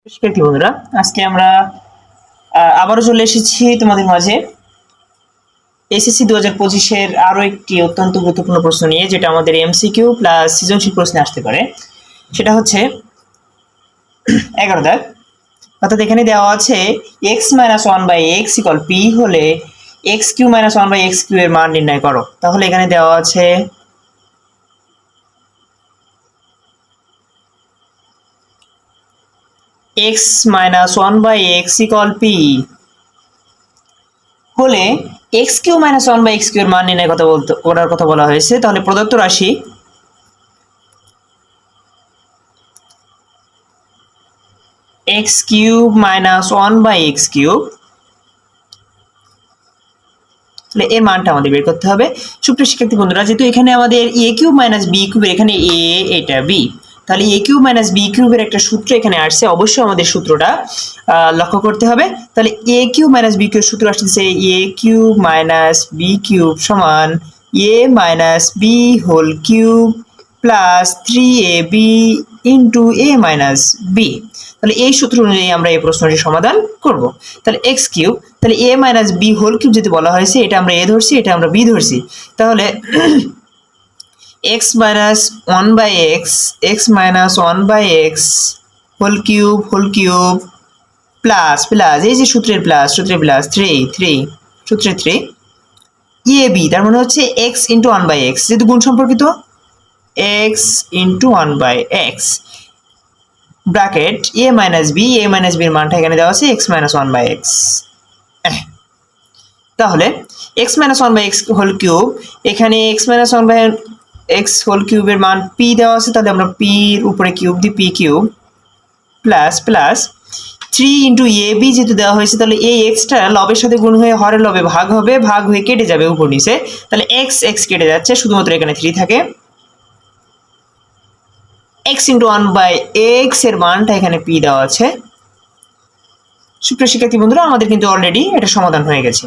শিক্ষার্থী বন্ধুরা, আজকে আমরা আবারও চলে এসেছি তোমাদের মাঝে এসএসসি 2025-এর আরো একটি অত্যন্ত গুরুত্বপূর্ণ প্রশ্ন নিয়ে, যেটা আমাদের এমসিকিউ প্লাস সৃজনশীল প্রশ্নে আসতে পারে। সেটা হচ্ছে 11 দাগ। অর্থাৎ এখানে দেওয়া আছে x - 1/x = p হলে x³ - 1/x³ এর মান নির্ণয় করো। তাহলে এখানে দেওয়া আছে x - 1/x = p হলে x³ - 1/x³ এর মান নির্ণয় করার কথা বলা হয়েছে। তাহলে প্রদত্ত রাশি x³ - 1/x³ তাহলে এর মানটা আমাদের বের করতে হবে। সুপ্রিয় শিক্ষার্থী বন্ধুরা, যেহেতু এখানে আমাদের a³ - b³ এখানে a, এটা b, তাহলে a³ - b³ এর একটা সূত্র এখানে আসছে। অবশ্যই আমাদের সূত্রটা লক্ষ্য করতে হবে। তাহলে a³ - b³ সূত্র আসছে a³ - b³ সমান a - b whole cube plus 3ab into a - b। তাহলে এই সূত্র অনুযায়ী আমরা এই প্রশ্নটি সমাধান করব। তাহলে x³, তাহলে a - b হোল কিউব যেটা বলা হয়েছে, এটা আমরা a ধরছি, এটা আমরা b ধরছি। তাহলে x - 1/x whole cube plus এই যে সূত্রের প্লাস 3 সূত্রের 3 ab, তার মানে হচ্ছে x * 1/x, যেহেতু গুণ সম্পর্কিত x * 1/x bracket a - b এর মানটা এখানে দেওয়া আছে x - 1/x। তাহলে x - 1/x হোল কিউব, এখানে x - 1/x হোল কিউবের মান p দেওয়া আছে, তাহলে আমরা p এর উপরে কিউব দিই, p³ প্লাস 3 ইন্টু ab যেহেতু দেওয়া হয়েছে, তাহলে এই এক্সটা লবের সাথে গুণ হয়ে হরের লবে ভাগ হবে, ভাগ হয়ে কেটে যাবে উপর নিচে, তাহলে x কেটে যাচ্ছে, শুধুমাত্র এখানে 3 থাকে। x * 1/x এর মানটা এখানে p দেওয়া আছে। সুপ্রিয় শিক্ষার্থী বন্ধুরা, আমাদের কিন্তু অলরেডি এটা সমাধান হয়ে গেছে।